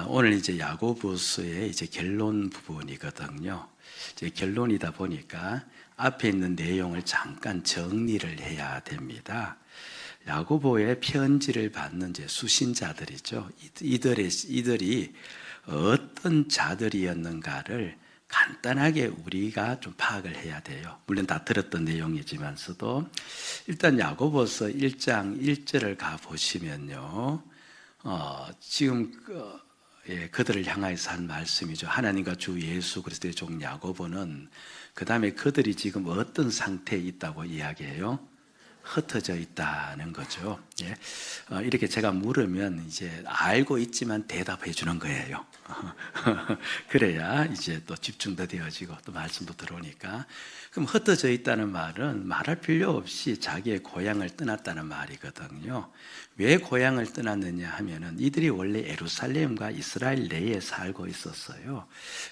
오늘 이제 야고보서의 이제 결론 부분이거든요. 이제 결론이다 보니까 앞에 있는 내용을 잠깐 정리를 해야 됩니다. 야고보의 편지를 받는 이제 수신자들이죠. 이들이 어떤 자들이었는가를 간단하게 우리가 좀 파악을 해야 돼요. 물론 다 들었던 내용이지만서도 일단 야고보서 1장 1절을 가 보시면요. 지금 그들을 향해서 한 말씀이죠. 하나님과 주 예수 그리스도의 종 야고보는 그 다음에 그들이 지금 어떤 상태에 있다고 이야기해요? 흩어져 있다는 거죠. 이렇게 제가 물으면 이제 알고 있지만 대답해 주는 거예요. 그래야 이제 또 집중도 되어지고 또 말씀도 들어오니까. 그럼 흩어져 있다는 말은 말할 필요 없이 자기의 고향을 떠났다는 말이거든요. 왜 고향을 떠났느냐 하면은 이들이 원래 예루살렘과 이스라엘 내에 살고 있었어요.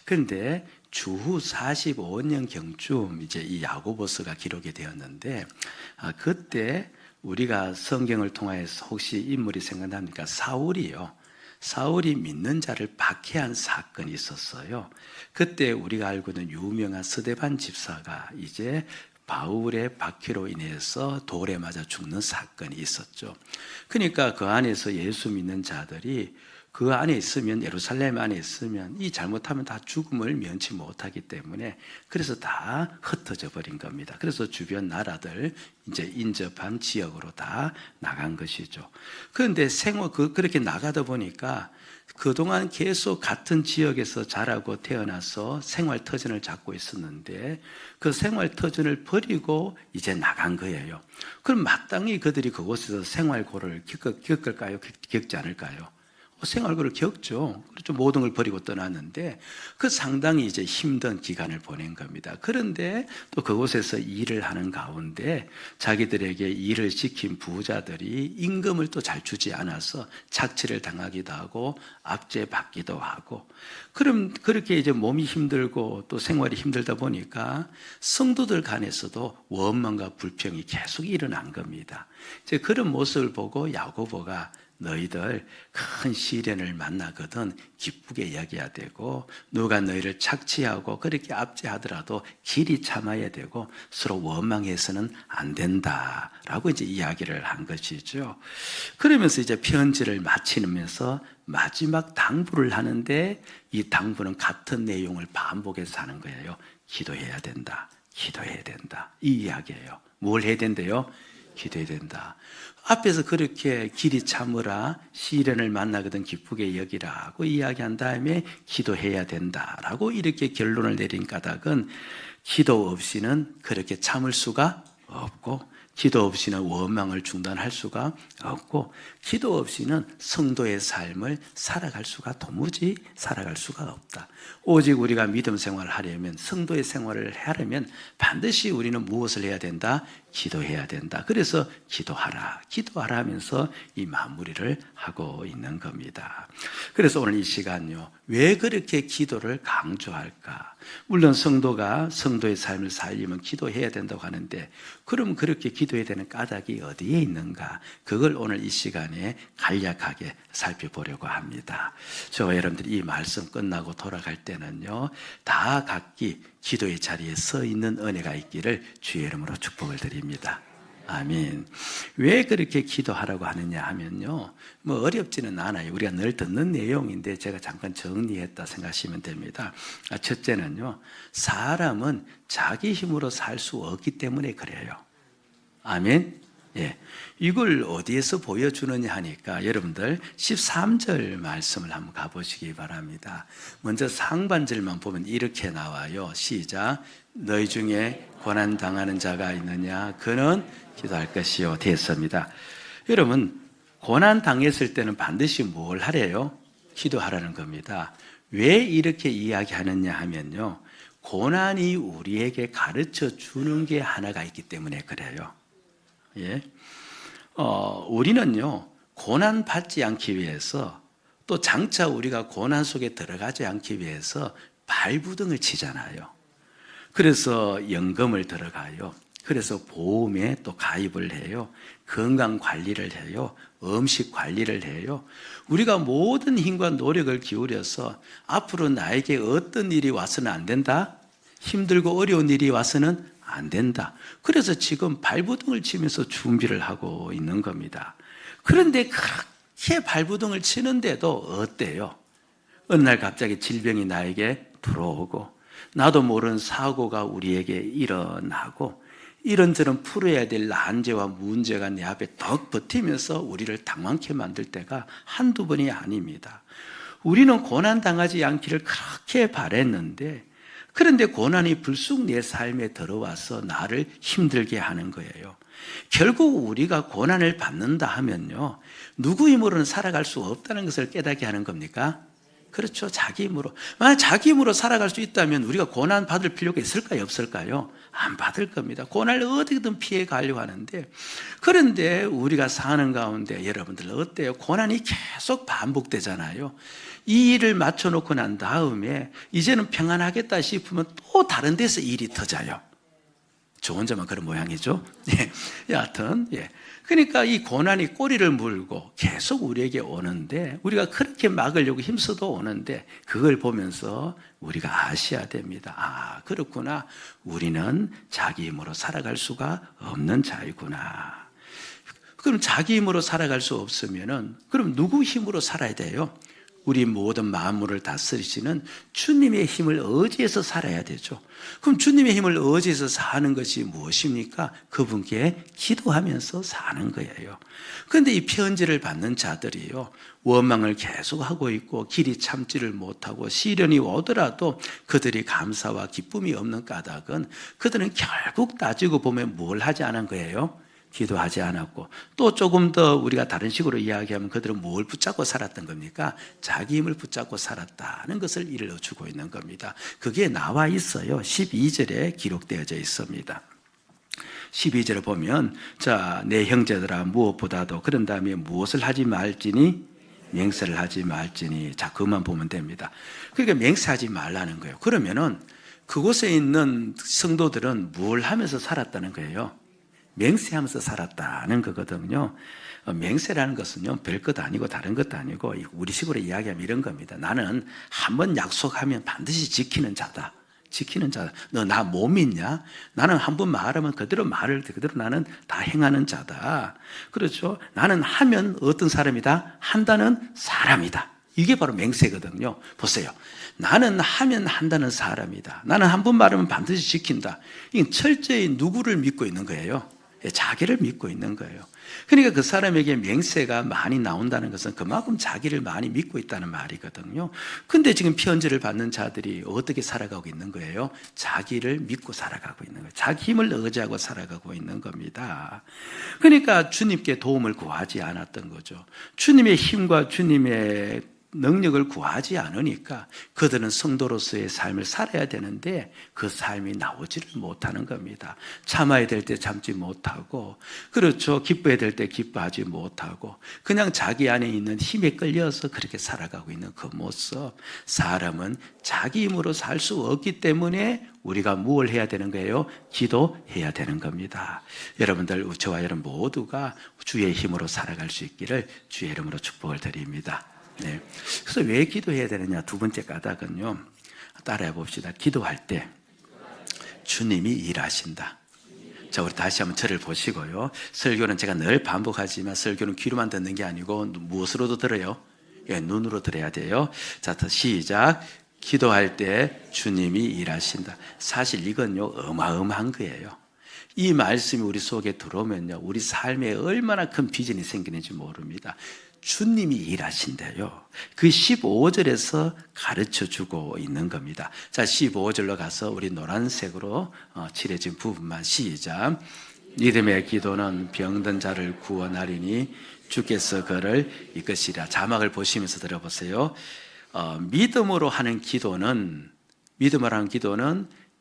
그런데 주후 45년경쯤 이제 이 야고보서가 기록이 되었는데, 그때 우리가 성경을 통해서 혹시 인물이 생각납니까? 사울이 믿는 자를 박해한 사건이 있었어요. 그때 우리가 알고 있는 유명한 스데반 집사가 이제 바울의 박해로 인해서 돌에 맞아 죽는 사건이 있었죠. 그러니까 그 안에서 예수 믿는 자들이 그 안에 있으면, 예루살렘 안에 있으면 이 잘못하면 다 죽음을 면치 못하기 때문에 그래서 다 흩어져 버린 겁니다. 그래서 주변 나라들 이제 인접한 지역으로 다 나간 것이죠. 그런데 그렇게 나가다 보니까 그동안 계속 같은 지역에서 자라고 태어나서 생활 터전을 잡고 있었는데 그 생활 터전을 버리고 이제 나간 거예요. 그럼 마땅히 그들이 그곳에서 생활고를 겪을까요? 겪지 않을까요? 생활고를 겪죠. 그렇죠. 모든 걸 버리고 떠났는데 그 상당히 이제 힘든 기간을 보낸 겁니다. 그런데 또 그곳에서 일을 하는 가운데 자기들에게 일을 시킨 부자들이 임금을 또 잘 주지 않아서 착취를 당하기도 하고 압제받기도 하고, 그럼 그렇게 이제 몸이 힘들고 또 생활이 힘들다 보니까 성도들 간에서도 원망과 불평이 계속 일어난 겁니다. 이제 그런 모습을 보고 야고보가 너희들 큰 시련을 만나거든 기쁘게 여겨야 되고, 누가 너희를 착취하고 그렇게 압제하더라도 길이 참아야 되고 서로 원망해서는 안 된다라고 이제 이야기를 한 것이죠. 그러면서 이제 편지를 마치면서 마지막 당부를 하는데 이 당부는 같은 내용을 반복해서 하는 거예요. 기도해야 된다. 기도해야 된다. 이 이야기예요. 뭘 해야 된대요? 기도해야 된다. 앞에서 그렇게 길이 참으라, 시련을 만나거든 기쁘게 여기라고 이야기한 다음에 기도해야 된다라고 이렇게 결론을 내린 까닭은 기도 없이는 그렇게 참을 수가 없고, 기도 없이는 원망을 중단할 수가 없고, 기도 없이는 성도의 삶을 도무지 살아갈 수가 없다. 오직 우리가 믿음 생활을 하려면, 성도의 생활을 하려면 반드시 우리는 무엇을 해야 된다? 기도해야 된다. 그래서 기도하라 하면서 이 마무리를 하고 있는 겁니다. 그래서 오늘 이 시간요, 왜 그렇게 기도를 강조할까? 물론 성도가 성도의 삶을 살려면 기도해야 된다고 하는데, 그럼 그렇게 기도해야 되는 까닭이 어디에 있는가? 그걸 오늘 이 시간에 간략하게 살펴보려고 합니다. 저와 여러분들이 이 말씀 끝나고 돌아갈 때는요, 다 각기 기도의 자리에 서 있는 은혜가 있기를 주의 이름으로 축복을 드립니다. 아멘. 왜 그렇게 기도하라고 하느냐 하면요, 뭐 어렵지는 않아요. 우리가 늘 듣는 내용인데 제가 잠깐 정리했다 생각하시면 됩니다. 첫째는요, 사람은 자기 힘으로 살 수 없기 때문에 그래요. 아멘. 이걸 어디에서 보여주느냐 하니까 여러분들 13절 말씀을 한번 가보시기 바랍니다. 먼저 상반절만 보면 이렇게 나와요. 시작. 너희 중에 고난당하는 자가 있느냐? 그는 기도할 것이요. 됐습니다. 여러분, 고난당했을 때는 반드시 뭘 하래요? 기도하라는 겁니다. 왜 이렇게 이야기하느냐 하면요, 고난이 우리에게 가르쳐 주는 게 하나가 있기 때문에 그래요. 우리는요, 고난 받지 않기 위해서, 또 장차 우리가 고난 속에 들어가지 않기 위해서 발부등을 치잖아요. 그래서 연금을 들어가요. 그래서 보험에 또 가입을 해요. 건강 관리를 해요. 음식 관리를 해요. 우리가 모든 힘과 노력을 기울여서 앞으로 나에게 어떤 일이 와서는 안 된다? 힘들고 어려운 일이 와서는 안 된다. 그래서 지금 발버둥을 치면서 준비를 하고 있는 겁니다. 그런데 그렇게 발버둥을 치는데도 어때요? 어느 날 갑자기 질병이 나에게 들어오고 나도 모르는 사고가 우리에게 일어나고 이런저런 풀어야 될 난제와 문제가 내 앞에 덕 버티면서 우리를 당황케 만들 때가 한두 번이 아닙니다. 우리는 고난당하지 않기를 그렇게 바랬는데 그런데 고난이 불쑥 내 삶에 들어와서 나를 힘들게 하는 거예요. 결국 우리가 고난을 받는다 하면요, 누구 힘으로는 살아갈 수 없다는 것을 깨닫게 하는 겁니까? 그렇죠. 자기 힘으로. 만약 자기 힘으로 살아갈 수 있다면 우리가 고난 받을 필요가 있을까요? 없을까요? 안 받을 겁니다. 고난을 어디든 피해 가려고 하는데, 그런데 우리가 사는 가운데 여러분들 어때요? 고난이 계속 반복되잖아요. 이 일을 맞춰놓고 난 다음에 이제는 평안하겠다 싶으면 또 다른 데서 일이 터져요. 저 혼자만 그런 모양이죠. 예. 여하튼, 예. 그러니까 이 고난이 꼬리를 물고 계속 우리에게 오는데 우리가 그렇게 막으려고 힘써도 오는데 그걸 보면서 우리가 아셔야 됩니다. 아, 그렇구나. 우리는 자기 힘으로 살아갈 수가 없는 자이구나. 그럼 자기 힘으로 살아갈 수 없으면은 그럼 누구 힘으로 살아야 돼요? 우리 모든 만물을 다스리시는 주님의 힘을 의지해서 살아야 되죠. 그럼 주님의 힘을 의지해서 사는 것이 무엇입니까? 그분께 기도하면서 사는 거예요. 그런데 이 편지를 받는 자들이요, 원망을 계속하고 있고 길이 참지를 못하고 시련이 오더라도 그들이 감사와 기쁨이 없는 까닭은 그들은 결국 따지고 보면 뭘 하지 않은 거예요? 기도하지 않았고, 또 조금 더 우리가 다른 식으로 이야기하면 그들은 뭘 붙잡고 살았던 겁니까? 자기 힘을 붙잡고 살았다는 것을 일러주고 있는 겁니다. 그게 나와 있어요. 12절에 기록되어져 있습니다. 12절을 보면, 자, 내 형제들아 무엇보다도 그런 다음에 무엇을 하지 말지니 맹세를 하지 말지니. 자, 그것만 보면 됩니다. 그러니까 맹세하지 말라는 거예요. 그러면은 그곳에 있는 성도들은 뭘 하면서 살았다는 거예요? 맹세하면서 살았다는 거거든요. 맹세라는 것은요, 별것 아니고 다른 것도 아니고 우리식으로 이야기하면 이런 겁니다. 나는 한번 약속하면 반드시 지키는 자다. 지키는 자다. 너 나 못 믿냐? 나는 한번 말하면 그대로 말을 그대로 나는 다 행하는 자다. 그렇죠? 나는 하면 어떤 사람이다? 한다는 사람이다. 이게 바로 맹세거든요. 보세요. 나는 하면 한다는 사람이다. 나는 한 번 말하면 반드시 지킨다. 이건 철저히 누구를 믿고 있는 거예요? 자기를 믿고 있는 거예요. 그러니까 그 사람에게 맹세가 많이 나온다는 것은 그만큼 자기를 많이 믿고 있다는 말이거든요. 근데 지금 편지를 받는 자들이 어떻게 살아가고 있는 거예요? 자기를 믿고 살아가고 있는 거예요. 자기 힘을 의지하고 살아가고 있는 겁니다. 그러니까 주님께 도움을 구하지 않았던 거죠. 주님의 힘과 주님의 능력을 구하지 않으니까 그들은 성도로서의 삶을 살아야 되는데 그 삶이 나오지를 못하는 겁니다. 참아야 될 때 참지 못하고, 그렇죠, 기뻐야 될 때 기뻐하지 못하고 그냥 자기 안에 있는 힘에 끌려서 그렇게 살아가고 있는 그 모습. 사람은 자기 힘으로 살 수 없기 때문에 우리가 무엇을 해야 되는 거예요? 기도해야 되는 겁니다. 여러분들, 저와 여러분 모두가 주의 힘으로 살아갈 수 있기를 주의 이름으로 축복을 드립니다. 네. 그래서 왜 기도해야 되느냐? 두 번째 까닭은요, 따라해 봅시다. 기도할 때 주님이 일하신다. 자, 우리 다시 한번 저를 보시고요. 설교는 제가 늘 반복하지만 설교는 귀로만 듣는 게 아니고 무엇으로도 들어요? 예, 눈으로 들어야 돼요. 자, 시작. 기도할 때 주님이 일하신다. 사실 이건요, 어마어마한 거예요. 이 말씀이 우리 속에 들어오면요, 우리 삶에 얼마나 큰 비전이 생기는지 모릅니다. 주님이 일하신대요. 그 15절에서 가르쳐 주고 있는 겁니다. 자, 15절로 가서 우리 노란색으로 칠해진 부분만 시작. 믿음의 기도는 병든 자를 구원하리니 주께서 그를 이끄시라. 자막을 보시면서 들어보세요. 믿음으로 하는 기도는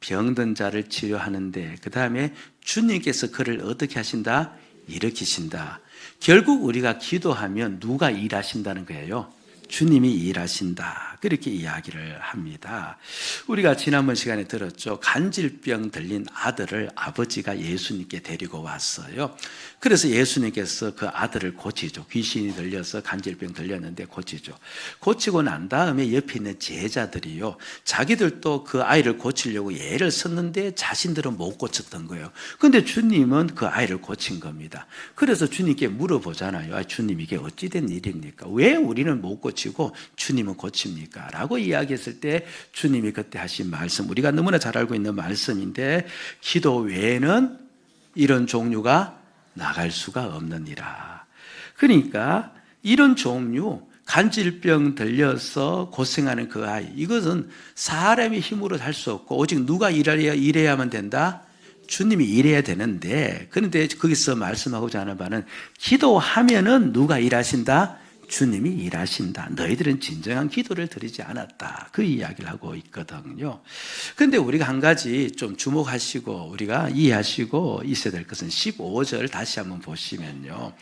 병든 자를 치료하는데, 그 다음에 주님께서 그를 어떻게 하신다? 일으키신다. 결국 우리가 기도하면 누가 일하신다는 거예요? 주님이 일하신다. 그렇게 이야기를 합니다. 우리가 지난번 시간에 들었죠. 간질병 들린 아들을 아버지가 예수님께 데리고 왔어요. 그래서 예수님께서 그 아들을 고치죠. 귀신이 들려서 간질병 들렸는데 고치죠. 고치고 난 다음에 옆에 있는 제자들이요, 자기들도 그 아이를 고치려고 애를 썼는데 자신들은 못 고쳤던 거예요. 근데 주님은 그 아이를 고친 겁니다. 그래서 주님께 물어보잖아요. 주님, 이게 어찌된 일입니까? 왜 우리는 못 고치고 주님은 고칩니까? 라고 이야기했을 때 주님이 그때 하신 말씀, 우리가 너무나 잘 알고 있는 말씀인데, 기도 외에는 이런 종류가 나갈 수가 없느니라. 그러니까 이런 종류, 간질병 들려서 고생하는 그 아이, 이것은 사람의 힘으로 할 수 없고 오직 누가 일해야만 된다? 주님이 일해야 되는데, 그런데 거기서 말씀하고자 하는 바는 기도하면은 누가 일하신다? 주님이 일하신다. 너희들은 진정한 기도를 드리지 않았다. 그 이야기를 하고 있거든요. 그런데 우리가 한 가지 좀 주목하시고 우리가 이해하시고 있어야 될 것은 15절 다시 한번 보시면요,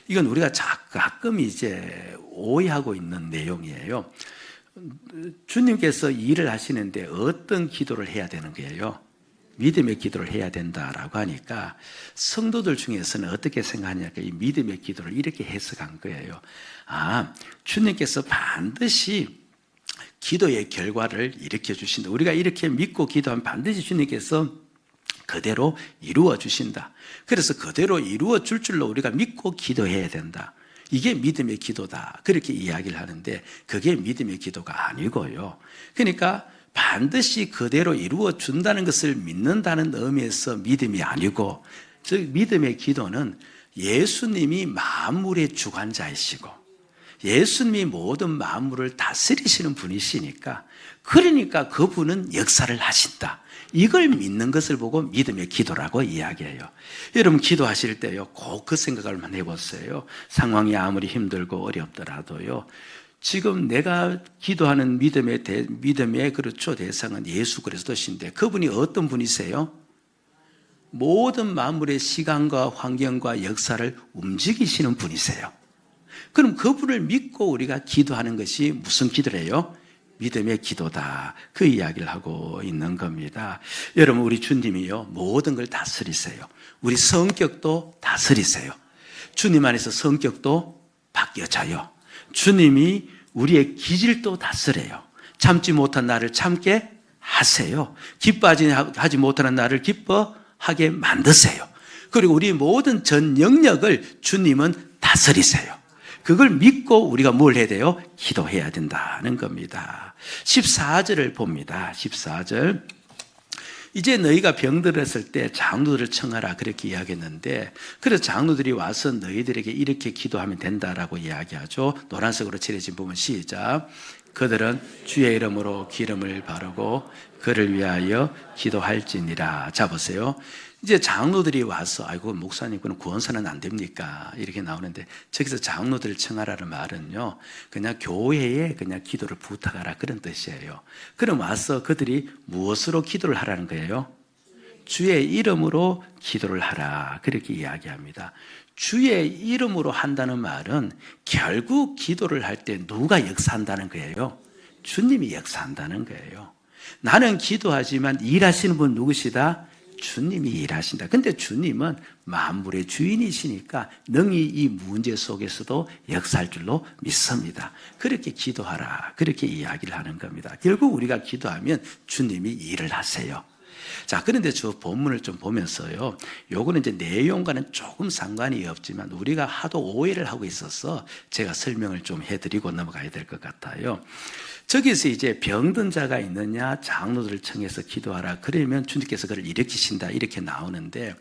이건 우리가 가끔 이제 오해하고 있는 내용이에요. 주님께서 일을 하시는데 어떤 기도를 해야 되는 거예요? 믿음의 기도를 해야 된다라고 하니까 성도들 중에서는 어떻게 생각하냐니까 이 믿음의 기도를 이렇게 해석한 거예요. 주님께서 반드시 기도의 결과를 일으켜 주신다. 우리가 이렇게 믿고 기도하면 반드시 주님께서 그대로 이루어 주신다. 그래서 그대로 이루어 줄 줄로 우리가 믿고 기도해야 된다. 이게 믿음의 기도다. 그렇게 이야기를 하는데 그게 믿음의 기도가 아니고요. 그러니까 반드시 그대로 이루어 준다는 것을 믿는다는 의미에서 믿음이 아니고, 즉 믿음의 기도는 예수님이 만물의 주관자이시고 예수님이 모든 만물을 다스리시는 분이시니까, 그러니까 그분은 역사를 하신다. 이걸 믿는 것을 보고 믿음의 기도라고 이야기해요. 여러분 기도하실 때요, 꼭 그 생각을 한번 해보세요. 상황이 아무리 힘들고 어렵더라도요, 지금 내가 기도하는 믿음의 그렇죠, 대상은 예수 그리스도신데 그분이 어떤 분이세요? 모든 만물의 시간과 환경과 역사를 움직이시는 분이세요. 그럼 그분을 믿고 우리가 기도하는 것이 무슨 기도래요? 믿음의 기도다. 그 이야기를 하고 있는 겁니다. 여러분, 우리 주님이요, 모든 걸 다스리세요. 우리 성격도 다스리세요. 주님 안에서 성격도 바뀌어져요. 주님이 우리의 기질도 다스려요. 참지 못한 나를 참게 하세요. 기뻐하지 못하는 나를 기뻐하게 만드세요. 그리고 우리 모든 전 영역을 주님은 다스리세요. 그걸 믿고 우리가 뭘 해야 돼요? 기도해야 된다는 겁니다. 14절을 봅니다. 14절. 이제 너희가 병들었을 때 장로들을 청하라, 그렇게 이야기했는데, 그래서 장로들이 와서 너희들에게 이렇게 기도하면 된다라고 이야기하죠. 노란색으로 칠해진 부분 시작. 그들은 주의 이름으로 기름을 바르고 그를 위하여 기도할지니라. 자, 보세요. 이제 장로들이 와서, 아이고 목사님 그럼 구원사는 안 됩니까? 이렇게 나오는데, 저기서 장로들을 청하라는 말은요, 그냥 교회에 그냥 기도를 부탁하라, 그런 뜻이에요. 그럼 와서 그들이 무엇으로 기도를 하라는 거예요? 주의 이름으로 기도를 하라, 그렇게 이야기합니다. 주의 이름으로 한다는 말은 결국 기도를 할 때 누가 역사한다는 거예요? 주님이 역사한다는 거예요. 나는 기도하지만 일하시는 분 누구시다? 주님이 일하신다. 근데 주님은 만물의 주인이시니까 능히 이 문제 속에서도 역사할 줄로 믿습니다. 그렇게 기도하라, 그렇게 이야기를 하는 겁니다. 결국 우리가 기도하면 주님이 일을 하세요. 자, 그런데 저 본문을 좀 보면서요, 요거는 이제 내용과는 조금 상관이 없지만 우리가 하도 오해를 하고 있어서 제가 설명을 좀 해드리고 넘어가야 될 것 같아요. 저기서 이제 병든 자가 있느냐, 장로들을 청해서 기도하라, 그러면 주님께서 그를 일으키신다, 이렇게 나오는데,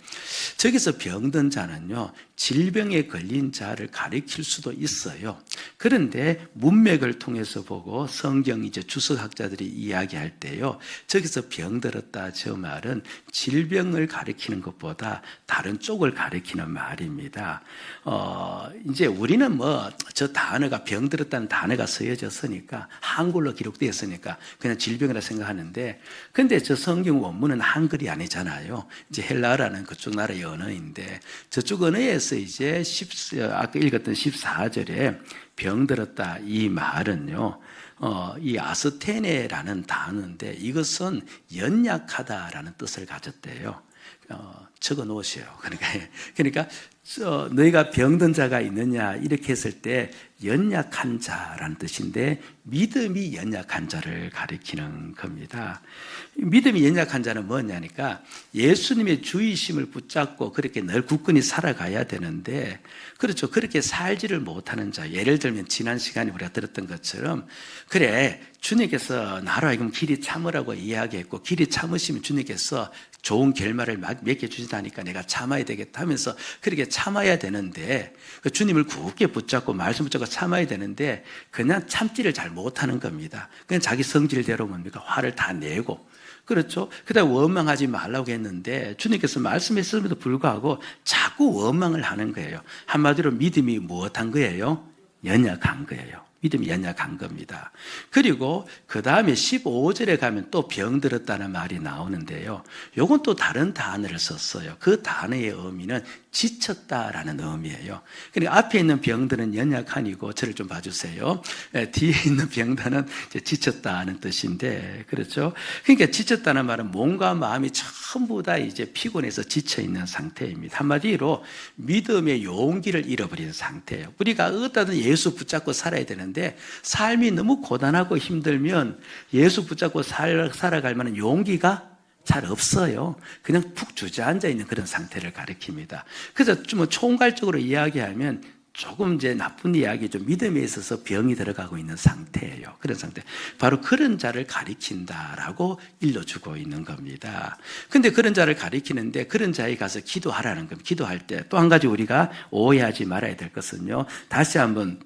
저기서 병든 자는요, 질병에 걸린 자를 가리킬 수도 있어요. 그런데 문맥을 통해서 보고 성경 이제 주석학자들이 이야기할 때요, 저기서 병들었다, 저 말은 질병을 가리키는 것보다 다른 쪽을 가리키는 말입니다. 이제 우리는 저 단어가, 병들었다는 단어가 쓰여졌으니까, 한글로 기록되었으니까 그냥 질병이라 생각하는데, 근데 저 성경 원문은 한글이 아니잖아요. 이제 헬라어라는 그쪽 나라의 언어인데, 저쪽 언어에서 그래서 이제 아까 읽었던 14절에 병들었다 이 말은요, 이 아스테네라는 단어인데 이것은 연약하다라는 뜻을 가졌대요. 적어 놓으세요. 그러니까 너희가 병든 자가 있느냐 이렇게 했을 때 연약한 자라는 뜻인데 믿음이 연약한 자를 가리키는 겁니다. 믿음이 연약한 자는 뭐냐니까 예수님의 주이심을 붙잡고 그렇게 늘 굳건히 살아가야 되는데, 그렇죠, 그렇게 살지를 못하는 자, 예를 들면 지난 시간에 우리가 들었던 것처럼 그래 주님께서 나로 하여금 길이 참으라고 이야기했고 길이 참으시면 주님께서 좋은 결말을 맺게 주시다니까 내가 참아야 되겠다 하면서 그렇게 참아야 되는데, 그 주님을 굳게 붙잡고 말씀 붙잡고 참아야 되는데 그냥 참지를 잘 못하는 겁니다. 그냥 자기 성질대로 뭡니까 화를 다 내고, 그렇죠, 그다음 원망하지 말라고 했는데 주님께서 말씀했음에도 불구하고 자꾸 원망을 하는 거예요. 한마디로 믿음이 무엇한 거예요? 연약한 거예요. 믿음이 연약한 겁니다. 그리고 그 다음에 15절에 가면 또 병들었다는 말이 나오는데요, 요건 또 다른 단어를 썼어요. 그 단어의 의미는 지쳤다라는 의미예요. 그러니까 앞에 있는 병들은 연약한이고, 저를 좀 봐주세요. 뒤에 있는 병들은 지쳤다는 뜻인데, 그렇죠? 그러니까 지쳤다는 말은 몸과 마음이 전부 다 이제 피곤해서 지쳐 있는 상태입니다. 한마디로 믿음의 용기를 잃어버린 상태예요. 우리가 어디든 예수 붙잡고 살아야 되는데 삶이 너무 고단하고 힘들면 예수 붙잡고 살아갈 만한 용기가 잘 없어요. 그냥 푹 주저앉아 있는 그런 상태를 가리킵니다. 그래서 좀 총괄적으로 이야기하면 조금 이제 나쁜 이야기죠. 믿음에 있어서 병이 들어가고 있는 상태예요. 그런 상태. 바로 그런 자를 가리킨다라고 일러주고 있는 겁니다. 근데 그런 자를 가리키는데 그런 자에 가서 기도하라는 겁니다. 기도할 때 또 한 가지 우리가 오해하지 말아야 될 것은요, 다시 한번,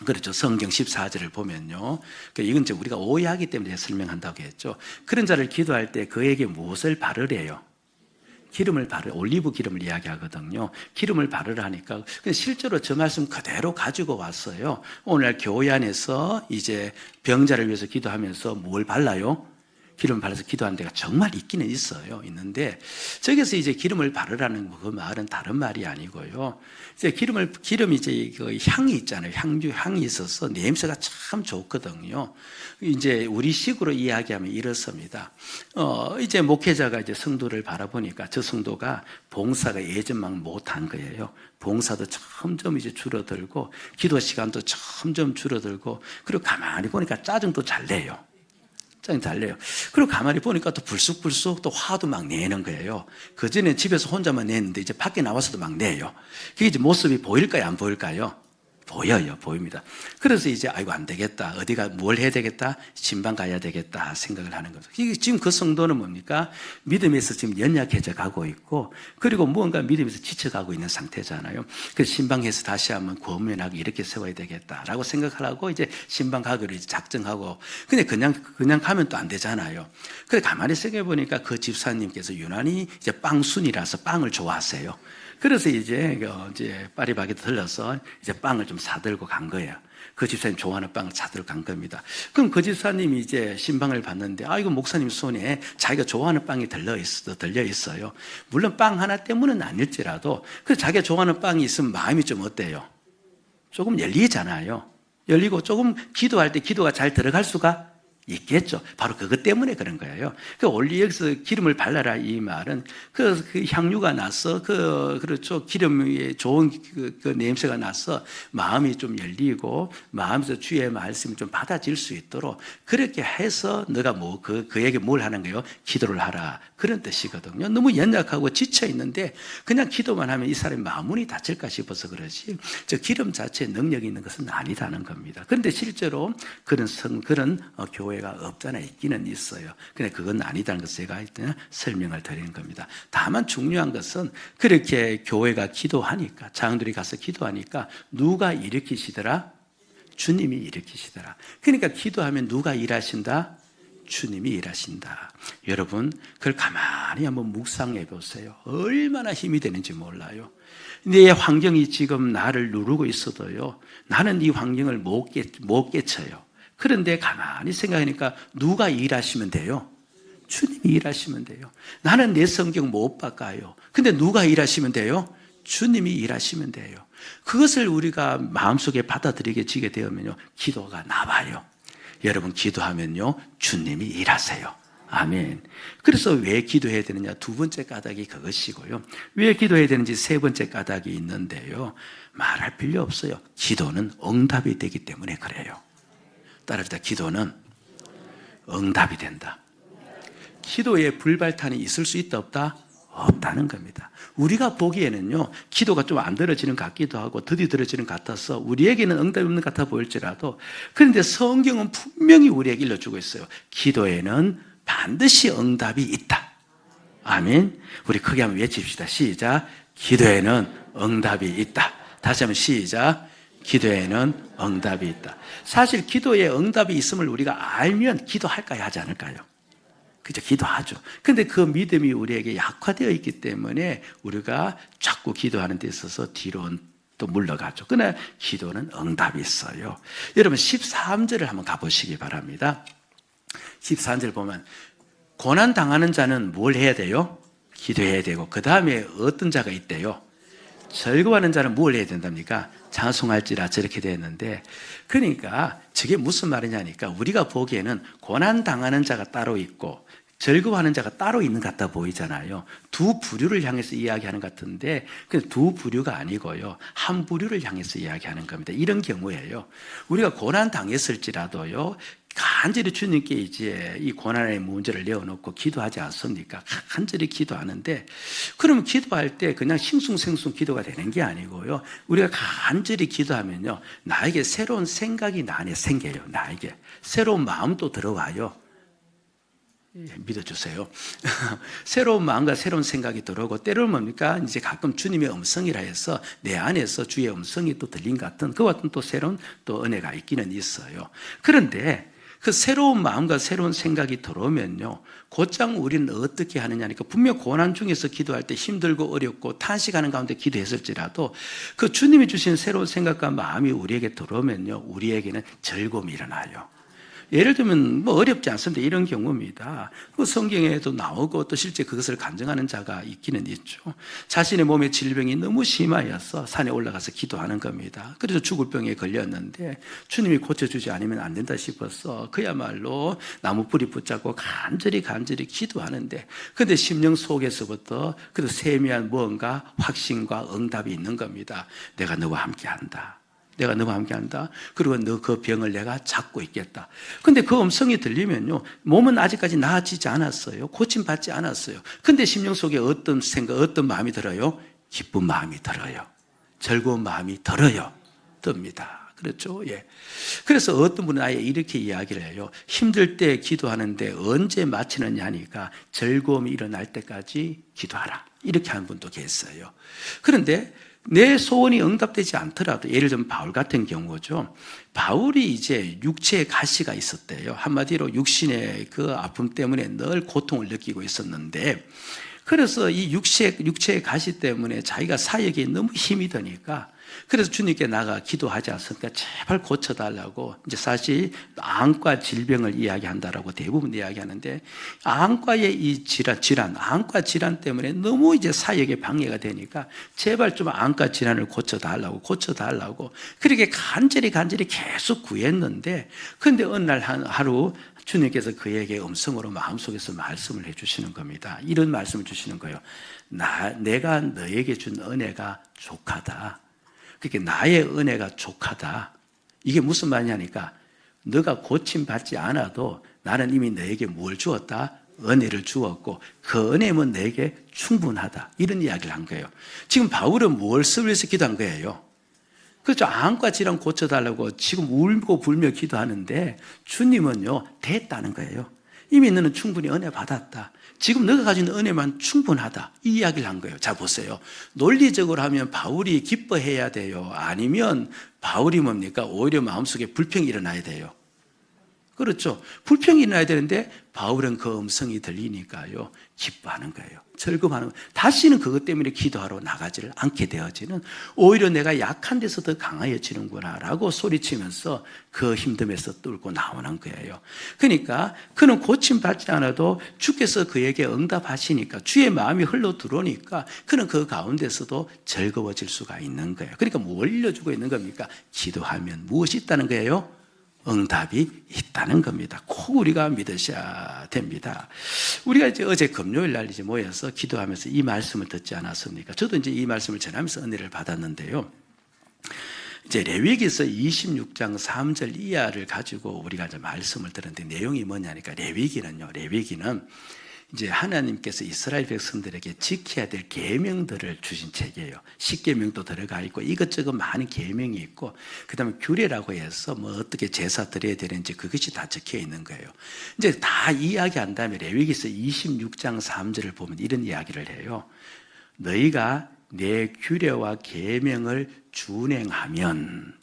그렇죠, 성경 14절을 보면요, 이건 이제 우리가 오해하기 때문에 설명한다고 했죠. 그런 자를 기도할 때 그에게 무엇을 바르래요? 기름을 올리브 기름을 이야기하거든요. 기름을 바르라 하니까 실제로 저 말씀 그대로 가지고 왔어요. 오늘 교회 안에서 이제 병자를 위해서 기도하면서 뭘 발라요? 기름을 발라서 기도하는 데가 정말 있기는 있어요. 있는데 저기서 이제 기름을 바르라는 그 말은 다른 말이 아니고요. 이제 기름이 이제 그 향이 있잖아요. 향이 있어서 냄새가 참 좋거든요. 이제 우리식으로 이야기하면 이렇습니다. 이제 목회자가 이제 성도를 바라보니까 저 성도가 봉사가 예전만큼 못한 거예요. 봉사도 점점 이제 줄어들고 기도 시간도 점점 줄어들고, 그리고 가만히 보니까 짜증도 잘 내요. 짜증 잘 내요. 그리고 가만히 보니까 또 불쑥불쑥 또 화도 막 내는 거예요. 그전에 집에서 혼자만 냈는데 이제 밖에 나와서도 막 내요. 그게 이제 모습이 보일까요? 안 보일까요? 보여요. 보입니다. 그래서 이제 아이고 안 되겠다. 어디가 뭘 해야 되겠다. 신방 가야 되겠다 생각을 하는 거죠. 지금 그 성도는 뭡니까? 믿음에서 지금 연약해져 가고 있고, 그리고 무언가 믿음에서 지쳐가고 있는 상태잖아요. 그래서 신방해서 다시 한번 권면하고 이렇게 세워야 되겠다라고 생각하라고 이제 신방 가기로 이제 작정하고, 근데 그냥 가면 또 안 되잖아요. 그래 가만히 생각해 보니까 그 집사님께서 유난히 이제 빵순이라서 빵을 좋아하세요. 그래서 이제 파리바게트 들러서 이제 빵을 좀 사들고 간 거예요. 그 집사님 좋아하는 빵을 사들고 간 겁니다. 그럼 그 집사님이 이제 신방을 봤는데, 이거 목사님 손에 자기가 좋아하는 빵이 들려 있어요. 물론 빵 하나 때문은 아닐지라도, 그 자기가 좋아하는 빵이 있으면 마음이 좀 어때요? 조금 열리잖아요. 열리고 조금 기도할 때 기도가 잘 들어갈 수가 있겠죠. 바로 그것 때문에 그런 거예요. 여기서 기름을 발라라 이 말은 그 향유가 나서 그렇죠. 기름이 좋은 그 냄새가 나서 마음이 좀 열리고 마음에서 주의 말씀을 좀 받아질 수 있도록 그렇게 해서 너가 그에게 뭘 하는 거예요? 기도를 하라. 그런 뜻이거든요. 너무 연약하고 지쳐 있는데 그냥 기도만 하면 이 사람의 마음문이 닫힐까 싶어서 그렇지, 저 기름 자체에 능력이 있는 것은 아니다는 겁니다. 그런데 실제로 그런 교회가 없잖아. 있기는 있어요. 근데 그건 아니다는 것을 제가 일단 설명을 드리는 겁니다. 다만 중요한 것은 그렇게 교회가 기도하니까, 장들이 가서 기도하니까 누가 일으키시더라? 주님이 일으키시더라. 그러니까 기도하면 누가 일하신다? 주님이 일하신다. 여러분, 그걸 가만히 한번 묵상해 보세요. 얼마나 힘이 되는지 몰라요. 내 환경이 지금 나를 누르고 있어도요, 나는 이 환경을 못 깨쳐요. 그런데 가만히 생각하니까 누가 일하시면 돼요? 주님이 일하시면 돼요. 나는 내 성경 못 바꿔요. 근데 누가 일하시면 돼요? 주님이 일하시면 돼요. 그것을 우리가 마음속에 받아들이게 되면요, 기도가 나와요. 여러분, 기도하면요, 주님이 일하세요. 아멘. 그래서 왜 기도해야 되느냐? 두 번째 까닭이 그것이고요. 왜 기도해야 되는지 세 번째 까닭이 있는데요. 말할 필요 없어요. 기도는 응답이 되기 때문에 그래요. 따라합시다. 기도는 응답이 된다. 기도에 불발탄이 있을 수 있다 없다? 없다는 겁니다. 우리가 보기에는요, 기도가 좀 안 들어지는 것 같기도 하고 더디 들어지는 것 같아서 우리에게는 응답이 없는 것 같아 보일지라도, 그런데 성경은 분명히 우리에게 일러주고 있어요. 기도에는 반드시 응답이 있다. 아멘. 우리 크게 한번 외칩시다. 시작. 기도에는 응답이 있다. 다시 한번 시작. 기도에는 응답이 있다. 사실 기도에 응답이 있음을 우리가 알면 기도할까요? 하지 않을까요? 그죠? 기도하죠. 근데 그 믿음이 우리에게 약화되어 있기 때문에 우리가 자꾸 기도하는 데 있어서 뒤로 또 물러가죠. 그러나 기도는 응답이 있어요. 여러분 13절을 한번 가보시기 바랍니다. 13절 보면 고난 당하는 자는 뭘 해야 돼요? 기도해야 되고, 그 다음에 어떤 자가 있대요? 즐거워하는 자는 뭘 해야 된답니까? 찬송할지라, 저렇게 되어 있는데, 그러니까 저게 무슨 말이냐니까, 우리가 보기에는 고난 당하는 자가 따로 있고 즐거워하는 자가 따로 있는 것 같아 보이잖아요. 두 부류를 향해서 이야기하는 것 같은데, 그 두 부류가 아니고요, 한 부류를 향해서 이야기하는 겁니다. 이런 경우에요, 우리가 고난 당했을지라도요, 간절히 주님께 이제 이 고난의 문제를 내어놓고 기도하지 않습니까? 간절히 기도하는데, 그러면 기도할 때 그냥 싱숭생숭 기도가 되는 게 아니고요, 우리가 간절히 기도하면요, 나에게 새로운 생각이 나 안에 생겨요. 나에게 새로운 마음도 들어와요. 믿어주세요. 새로운 마음과 새로운 생각이 들어오고, 때로는 뭡니까? 이제 가끔 주님의 음성이라 해서 내 안에서 주의 음성이 또 들린 것 같은, 그와 같은 또 새로운 또 은혜가 있기는 있어요. 그런데 그 새로운 마음과 새로운 생각이 들어오면요, 곧장 우리는 어떻게 하느냐니까, 분명 고난 중에서 기도할 때 힘들고 어렵고 탄식하는 가운데 기도했을지라도 그 주님이 주신 새로운 생각과 마음이 우리에게 들어오면요, 우리에게는 즐거움이 일어나요. 예를 들면 뭐 어렵지 않습니다. 이런 경우입니다. 그 성경에도 나오고 또 실제 그것을 간증하는 자가 있기는 있죠. 자신의 몸에 질병이 너무 심하여서 산에 올라가서 기도하는 겁니다. 그래서 죽을 병에 걸렸는데 주님이 고쳐주지 않으면 안 된다 싶어서 그야말로 나무 뿌리 붙잡고 간절히 기도하는데, 근데 심령 속에서부터 그래도 세미한 무언가 확신과 응답이 있는 겁니다. 내가 너와 함께한다. 내가 너와 함께한다. 그리고 너 그 병을 내가 잡고 있겠다. 근데 그 음성이 들리면요, 몸은 아직까지 나아지지 않았어요. 고침받지 않았어요. 근데 심령 속에 어떤 생각, 어떤 마음이 들어요? 기쁜 마음이 들어요. 즐거운 마음이 들어요. 듭니다. 그렇죠? 예. 그래서 어떤 분은 아예 이렇게 이야기를 해요. 힘들 때 기도하는데 언제 마치느냐 하니까 즐거움이 일어날 때까지 기도하라. 이렇게 하는 분도 계세요. 그런데 내 소원이 응답되지 않더라도, 예를 들면 바울 같은 경우죠. 바울이 이제 육체의 가시가 있었대요. 한마디로 육신의 그 아픔 때문에 늘 고통을 느끼고 있었는데, 그래서 이 육체의 가시 때문에 자기가 사역에 너무 힘이 드니까, 그래서 주님께 나가 기도하지 않습니까? 제발 고쳐달라고. 이제 사실 암과 질병을 이야기한다라고 대부분 이야기하는데, 암과의 이 질환, 암과 질환 때문에 너무 이제 사역에 방해가 되니까 제발 좀 암과 질환을 고쳐달라고 그렇게 간절히 계속 구했는데, 그런데 어느 날 하루 주님께서 그에게 음성으로 마음속에서 말씀을 해주시는 겁니다. 이런 말씀을 주시는 거예요. 내가 너에게 준 은혜가 족하다. 그렇게 나의 은혜가 족하다. 이게 무슨 말이냐니까, 너가 고침받지 않아도 나는 이미 너에게 뭘 주었다? 은혜를 주었고 그 은혜면 너에게 충분하다. 이런 이야기를 한 거예요. 지금 바울은 뭘 쓰면서 기도한 거예요? 그렇죠. 암과 질환 고쳐달라고 지금 울고 불며 기도하는데 주님은요, 됐다는 거예요. 이미 너는 충분히 은혜 받았다. 지금 너가 가진 은혜만 충분하다. 이 이야기를 한 거예요. 자, 보세요. 논리적으로 하면 바울이 기뻐해야 돼요? 아니면 바울이 뭡니까? 오히려 마음속에 불평이 일어나야 돼요? 그렇죠. 불평이 일어나야 되는데 바울은 그 음성이 들리니까요, 기뻐하는 거예요. 즐거워하는 거예요. 다시는 그것 때문에 기도하러 나가지를 않게 되어지는, 오히려 내가 약한 데서 더 강해지는구나 라고 소리치면서 그 힘듦에서 뚫고 나오는 거예요. 그러니까 그는 고침받지 않아도 주께서 그에게 응답하시니까, 주의 마음이 흘러 들어오니까 그는 그 가운데서도 즐거워질 수가 있는 거예요. 그러니까 뭐 올려주고 있는 겁니까? 기도하면 무엇이 있다는 거예요? 응답이 있다는 겁니다. 꼭 우리가 믿으셔야 됩니다. 우리가 이제 어제 금요일 날 이제 모여서 기도하면서 이 말씀을 듣지 않았습니까? 저도 이제 이 말씀을 전하면서 은혜를 받았는데요. 이제 레위기서 26장 3절 이하를 가지고 우리가 이제 말씀을 들었는데, 내용이 뭐냐니까, 레위기는 이제 하나님께서 이스라엘 백성들에게 지켜야 될 계명들을 주신 책이에요. 십계명도 들어가 있고 이것저것 많은 계명이 있고, 그다음에 규례라고 해서 뭐 어떻게 제사 드려야 되는지 그것이 다 적혀 있는 거예요. 이제 다 이야기한 다음에 레위기서 26장 3절을 보면 이런 이야기를 해요. 너희가 내 규례와 계명을 준행하면,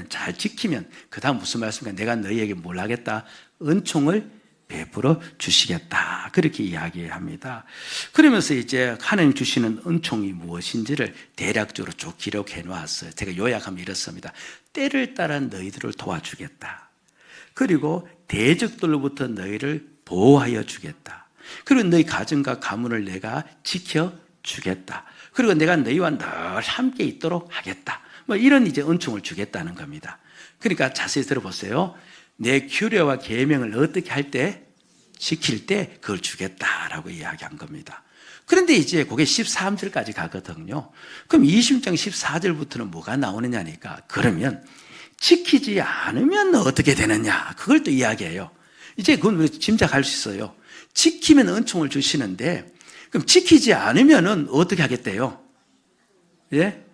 잘 지키면, 그 다음 무슨 말씀인가? 내가 너희에게 뭘 하겠다? 은총을 베풀어 주시겠다. 그렇게 이야기합니다. 그러면서 이제 하나님 주시는 은총이 무엇인지를 대략적으로 쭉 기록해 놓았어요. 제가 요약하면 이렇습니다. 때를 따라 너희들을 도와주겠다. 그리고 대적들로부터 너희를 보호하여 주겠다. 그리고 너희 가정과 가문을 내가 지켜주겠다. 그리고 내가 너희와 늘 함께 있도록 하겠다. 뭐 이런 이제 은총을 주겠다는 겁니다. 그러니까 자세히 들어보세요. 내 규례와 계명을 어떻게 할 때, 지킬 때 그걸 주겠다라고 이야기한 겁니다. 그런데 이제 그게 13절까지 가거든요. 그럼 26장 14절부터는 뭐가 나오느냐니까, 그러면 지키지 않으면 어떻게 되느냐, 그걸 또 이야기해요. 이제 그건 짐작할 수 있어요. 지키면 은총을 주시는데, 그럼 지키지 않으면 어떻게 하겠대요? 예?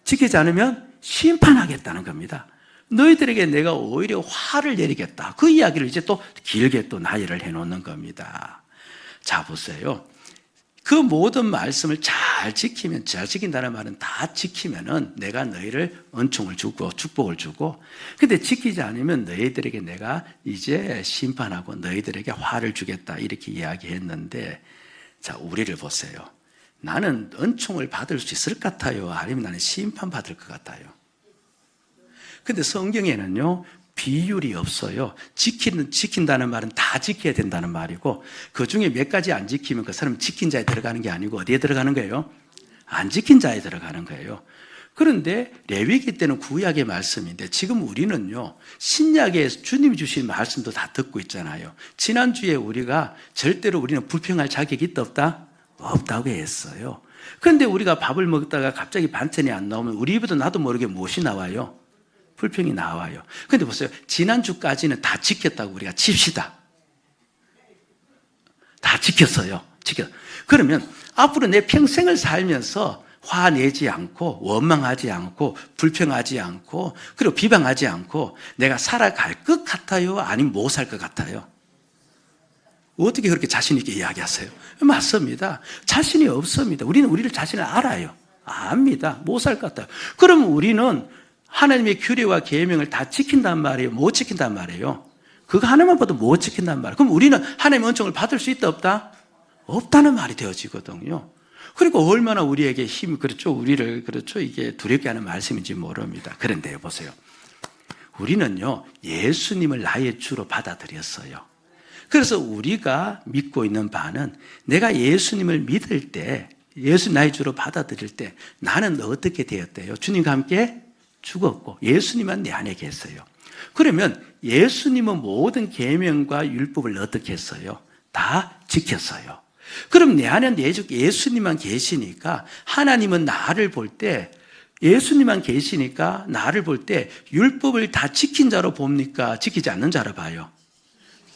지키지 않으면 심판하겠다는 겁니다. 너희들에게 내가 오히려 화를 내리겠다. 그 이야기를 이제 또 길게 또 나열을 해놓는 겁니다. 자, 보세요. 그 모든 말씀을 잘 지키면, 잘 지킨다는 말은 다 지키면은 내가 너희를 은총을 주고 축복을 주고, 근데 지키지 않으면 너희들에게 내가 이제 심판하고 너희들에게 화를 주겠다. 이렇게 이야기했는데, 자, 우리를 보세요. 나는 은총을 받을 수 있을 것 같아요? 아니면 나는 심판받을 것 같아요? 근데 성경에는요, 비율이 없어요. 지킨다는 말은 다 지켜야 된다는 말이고, 그 중에 몇 가지 안 지키면 그 사람 지킨 자에 들어가는 게 아니고 어디에 들어가는 거예요? 안 지킨 자에 들어가는 거예요. 그런데 레위기 때는 구약의 말씀인데, 지금 우리는요, 신약에 주님이 주신 말씀도 다 듣고 있잖아요. 지난주에 우리가 절대로 우리는 불평할 자격이 있다 없다? 없다고 했어요. 그런데 우리가 밥을 먹다가 갑자기 반찬이 안 나오면 우리 입에도 나도 모르게 무엇이 나와요? 불평이 나와요. 그런데 보세요. 지난주까지는 다 지켰다고 우리가 칩시다. 다 지켰어요. 그러면 앞으로 내 평생을 살면서 화내지 않고, 원망하지 않고, 불평하지 않고, 그리고 비방하지 않고 내가 살아갈 것 같아요? 아니면 못 살 것 같아요? 어떻게 그렇게 자신 있게 이야기하세요? 맞습니다. 자신이 없습니다. 우리는 우리를 자신을 알아요. 압니다. 못 살 것 같아요. 그럼 우리는 하나님의 규례와 계명을 다 지킨단 말이에요? 못 지킨단 말이에요? 그거 하나만 봐도 못 지킨단 말이에요. 그럼 우리는 하나님의 은총을 받을 수 있다 없다? 없다는 말이 되어지거든요. 그리고 얼마나 우리에게 힘이, 그렇죠? 우리를, 그렇죠? 이게 두렵게 하는 말씀인지 모릅니다. 그런데 보세요. 우리는요, 예수님을 나의 주로 받아들였어요. 그래서 우리가 믿고 있는 바는, 내가 예수님을 믿을 때, 예수 나의 주로 받아들일 때 나는 어떻게 되었대요? 주님과 함께 죽었고 예수님은 내 안에 계세요. 그러면 예수님은 모든 계명과 율법을 어떻게 했어요? 다 지켰어요. 그럼 내 안에 예수님만 계시니까, 하나님은 나를 볼 때, 예수님만 계시니까 나를 볼 때 율법을 다 지킨 자로 봅니까? 지키지 않는 자로 봐요?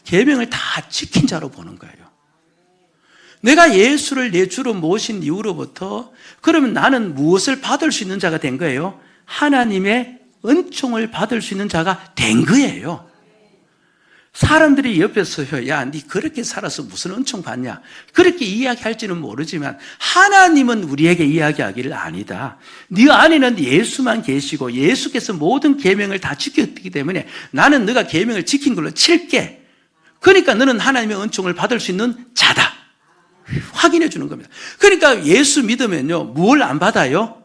계명을 다 지킨 자로 보는 거예요. 내가 예수를 내 주로 모신 이후로부터, 그러면 나는 무엇을 받을 수 있는 자가 된 거예요? 하나님의 은총을 받을 수 있는 자가 된 거예요. 사람들이 옆에서요, 야, 니 그렇게 살아서 무슨 은총 받냐? 그렇게 이야기할지는 모르지만 하나님은 우리에게 이야기하기를 아니다. 네 안에는 예수만 계시고 예수께서 모든 계명을 다 지켰기 때문에 나는 네가 계명을 지킨 걸로 칠게. 그러니까 너는 하나님의 은총을 받을 수 있는 자다. 확인해 주는 겁니다. 그러니까 예수 믿으면요, 뭘 안 받아요?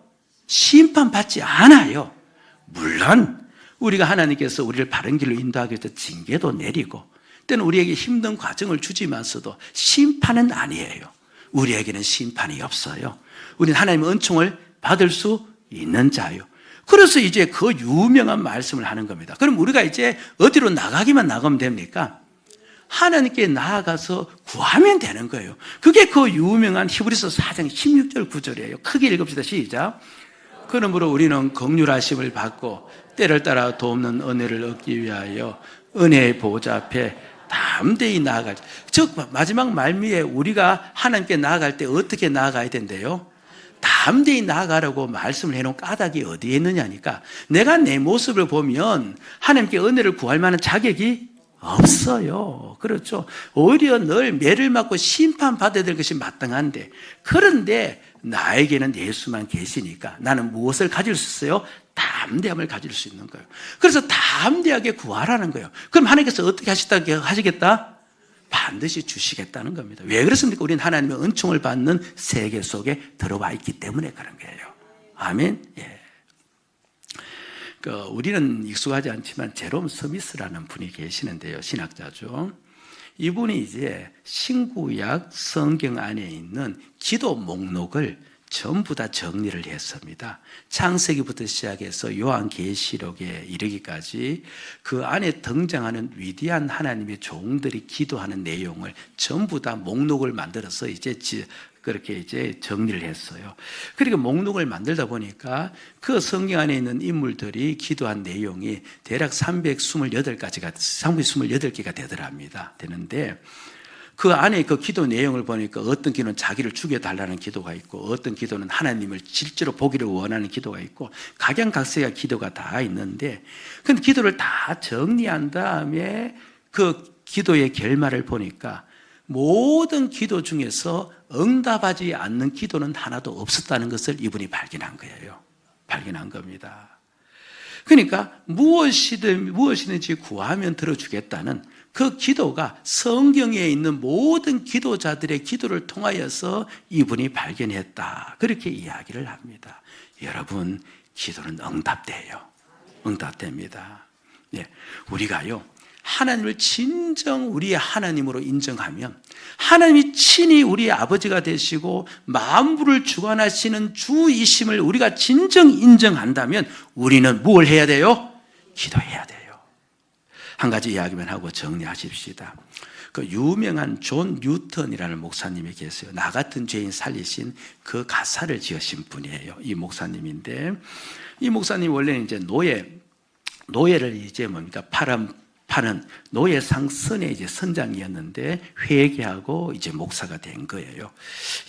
심판받지 않아요. 물론 우리가 하나님께서 우리를 바른 길로 인도하기 위해서 징계도 내리고 때는 우리에게 힘든 과정을 주지만서도 심판은 아니에요. 우리에게는 심판이 없어요. 우리는 하나님의 은총을 받을 수 있는 자요. 그래서 이제 그 유명한 말씀을 하는 겁니다. 그럼 우리가 이제 어디로 나가면 됩니까? 하나님께 나아가서 구하면 되는 거예요. 그게 그 유명한 히브리서 4장 16절 9절이에요. 크게 읽읍시다. 시작. 그러므로 우리는 긍휼하심을 받고 때를 따라 돕는 은혜를 얻기 위하여 은혜의 보좌 앞에 담대히 나아갈. 즉 마지막 말미에 우리가 하나님께 나아갈 때 어떻게 나아가야 된대요? 담대히 나아가라고 말씀을 해놓은 까닭이 어디에 있느냐니까, 내가 내 모습을 보면 하나님께 은혜를 구할 만한 자격이 없어요. 그렇죠. 오히려 늘 매를 맞고 심판받아야 될 것이 마땅한데, 그런데 나에게는 예수만 계시니까 나는 무엇을 가질 수 있어요? 담대함을 가질 수 있는 거예요. 그래서 담대하게 구하라는 거예요. 그럼 하나님께서 어떻게 하시겠다? 반드시 주시겠다는 겁니다. 왜 그렇습니까? 우리는 하나님의 은총을 받는 세계 속에 들어와 있기 때문에 그런 거예요. 아멘. 예. 우리는 익숙하지 않지만 제롬 스미스라는 분이 계시는데요. 신학자죠. 이분이 이제 신구약 성경 안에 있는 기도 목록을 전부 다 정리를 했습니다. 창세기부터 시작해서 요한계시록에 이르기까지 그 안에 등장하는 위대한 하나님의 종들이 기도하는 내용을 전부 다 목록을 만들어서 이제 그렇게 이제 정리를 했어요. 그러니까 목록을 만들다 보니까 그 성경 안에 있는 인물들이 기도한 내용이 대략 328개가 되더랍니다. 되는데 그 안에 그 기도 내용을 보니까 어떤 기도는 자기를 죽여달라는 기도가 있고, 어떤 기도는 하나님을 실제로 보기를 원하는 기도가 있고, 각양각색의 기도가 다 있는데, 그 기도를 다 정리한 다음에 그 기도의 결말을 보니까 모든 기도 중에서 응답하지 않는 기도는 하나도 없었다는 것을 이분이 발견한 거예요. 발견한 겁니다. 그러니까 무엇이든지 구하면 들어주겠다는 그 기도가 성경에 있는 모든 기도자들의 기도를 통하여서 이분이 발견했다. 그렇게 이야기를 합니다. 여러분, 기도는 응답돼요. 응답됩니다. 네, 우리가요, 하나님을 진정 우리의 하나님으로 인정하면, 하나님이 친히 우리의 아버지가 되시고 만물을 주관하시는 주이심을 우리가 진정 인정한다면 우리는 뭘 해야 돼요? 기도해야 돼요. 한 가지 이야기만 하고 정리하십시다. 그 유명한 존 뉴턴이라는 목사님이 계세요. 나 같은 죄인 살리신 그 가사를 지으신 분이에요. 이 목사님인데, 이 목사님 원래는 이제 노예를 이제 뭡니까? 파는 노예 상선의 이제 선장이었는데 회개하고 이제 목사가 된 거예요.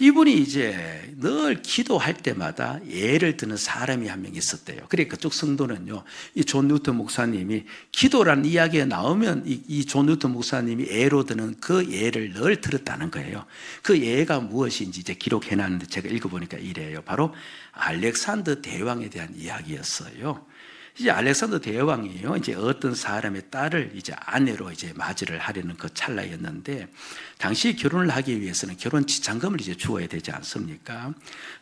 이분이 이제 늘 기도할 때마다 예를 드는 사람이 한 명 있었대요. 그래 그쪽 성도는요, 이 존 뉴턴 목사님이 기도라는 이야기가 나오면 이 존 뉴턴 목사님이 예로 드는 그 예를 늘 들었다는 거예요. 그 예가 무엇인지 이제 기록해놨는데 제가 읽어보니까 이래요. 바로 알렉산더 대왕에 대한 이야기였어요. 이제 알렉산더 대왕이요, 이제 어떤 사람의 딸을 이제 아내로 이제 맞이를 하려는 그 찰나였는데, 당시 결혼을 하기 위해서는 결혼 지참금을 이제 주어야 되지 않습니까?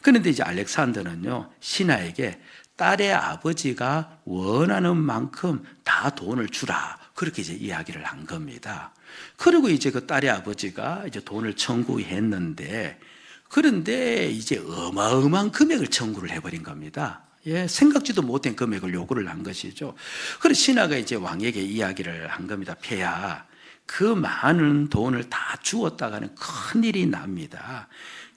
그런데 이제 알렉산더는요, 신하에게 딸의 아버지가 원하는 만큼 다 돈을 주라. 그렇게 이제 이야기를 한 겁니다. 그리고 이제 그 딸의 아버지가 이제 돈을 청구했는데, 그런데 이제 어마어마한 금액을 청구를 해버린 겁니다. 예, 생각지도 못한 금액을 요구를 한 것이죠. 그래서 신하가 이제 왕에게 이야기를 한 겁니다. 폐하, 그 많은 돈을 다 주었다가는 큰일이 납니다.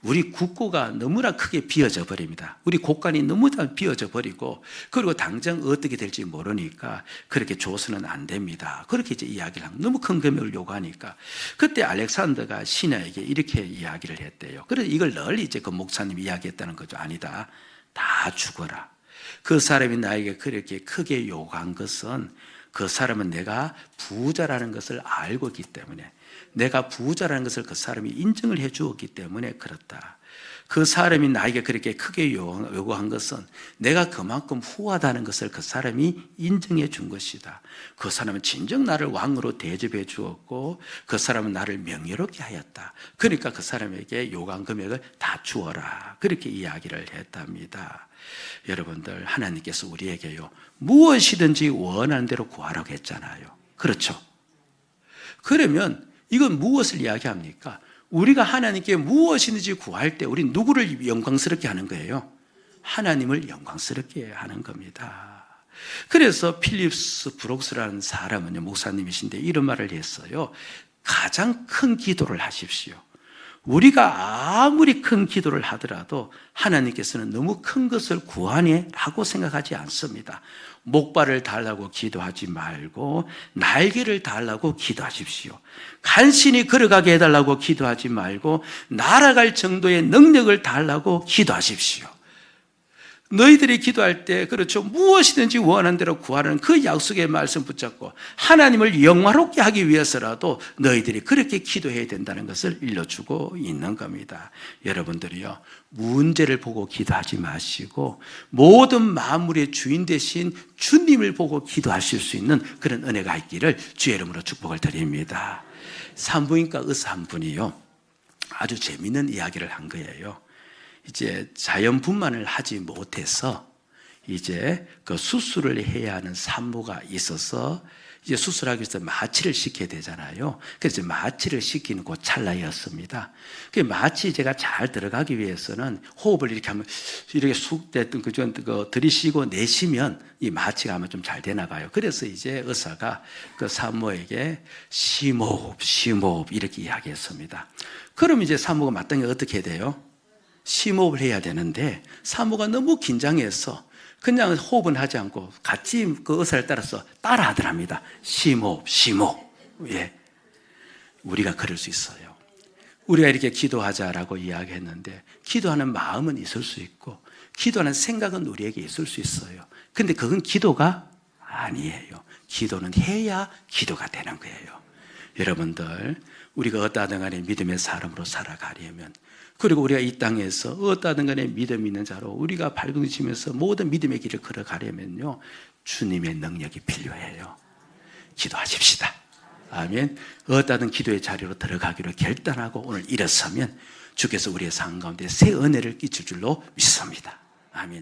우리 국고가 너무나 크게 비어져 버립니다. 우리 곳간이 너무나 비어져 버리고, 그리고 당장 어떻게 될지 모르니까 그렇게 줘서는 안 됩니다. 그렇게 이제 이야기를 하면 너무 큰 금액을 요구하니까, 그때 알렉산더가 신하에게 이렇게 이야기를 했대요. 그래서 이걸 널 이제 그 목사님이 이야기했다는 거죠. 아니다, 다 죽어라. 그 사람이 나에게 그렇게 크게 요구한 것은 그 사람은 내가 부자라는 것을 알고 있기 때문에, 내가 부자라는 것을 그 사람이 인정을 해 주었기 때문에 그렇다. 그 사람이 나에게 그렇게 크게 요구한 것은 내가 그만큼 후하다는 것을 그 사람이 인정해 준 것이다. 그 사람은 진정 나를 왕으로 대접해 주었고 그 사람은 나를 명예롭게 하였다. 그러니까 그 사람에게 요구한 금액을 다 주어라. 그렇게 이야기를 했답니다. 여러분들, 하나님께서 우리에게요, 무엇이든지 원하는 대로 구하라고 했잖아요. 그렇죠? 그러면 이건 무엇을 이야기합니까? 우리가 하나님께 무엇이든지 구할 때 우리 누구를 영광스럽게 하는 거예요? 하나님을 영광스럽게 하는 겁니다. 그래서 필립스 브룩스라는 사람은요, 목사님이신데 이런 말을 했어요. 가장 큰 기도를 하십시오. 우리가 아무리 큰 기도를 하더라도 하나님께서는 너무 큰 것을 구하네라고 생각하지 않습니다. 목발을 달라고 기도하지 말고 날개를 달라고 기도하십시오. 간신히 걸어가게 해달라고 기도하지 말고 날아갈 정도의 능력을 달라고 기도하십시오. 너희들이 기도할 때, 그렇죠, 무엇이든지 원하는 대로 구하는 그 약속의 말씀 붙잡고 하나님을 영화롭게 하기 위해서라도 너희들이 그렇게 기도해야 된다는 것을 일러주고 있는 겁니다. 여러분들이요, 문제를 보고 기도하지 마시고 모든 만물의 주인 되신 주님을 보고 기도하실 수 있는 그런 은혜가 있기를 주의 이름으로 축복을 드립니다. 산부인과 의사 한 분이요, 아주 재미있는 이야기를 한 거예요. 이제 자연분만을 하지 못해서 이제 그 수술을 해야 하는 산모가 있어서 이제 수술하기 위해서 마취를 시켜야 되잖아요. 그래서 마취를 시키는 그 찰나였습니다. 그 마취제가 잘 들어가기 위해서는 호흡을 이렇게 하면 이렇게 숙됐던 그 들이쉬고 내쉬면 이 마취가 하면 좀 잘 되나 봐요. 그래서 이제 의사가 그 산모에게 심호흡 이렇게 이야기했습니다. 그럼 이제 산모가 마땅히 어떻게 해야 돼요? 심호흡을 해야 되는데 산모가 너무 긴장해서 그냥 호흡은 하지 않고 같이 그 의사를 따라서 따라 하더랍니다. 심호흡. 예. 우리가 그럴 수 있어요. 우리가 이렇게 기도하자라고 이야기했는데 기도하는 마음은 있을 수 있고 기도하는 생각은 우리에게 있을 수 있어요. 근데 그건 기도가 아니에요. 기도는 해야 기도가 되는 거예요. 여러분들, 우리가 어떠하든 간에 믿음의 사람으로 살아가려면, 그리고 우리가 이 땅에서 어떠하든 간에 믿음 있는 자로 우리가 발돋움치면서 모든 믿음의 길을 걸어가려면요, 주님의 능력이 필요해요. 기도하십시다. 아멘. 어떠하든 기도의 자리로 들어가기로 결단하고 오늘 일어서면 주께서 우리의 삶 가운데 새 은혜를 끼칠 줄로 믿습니다. 아멘.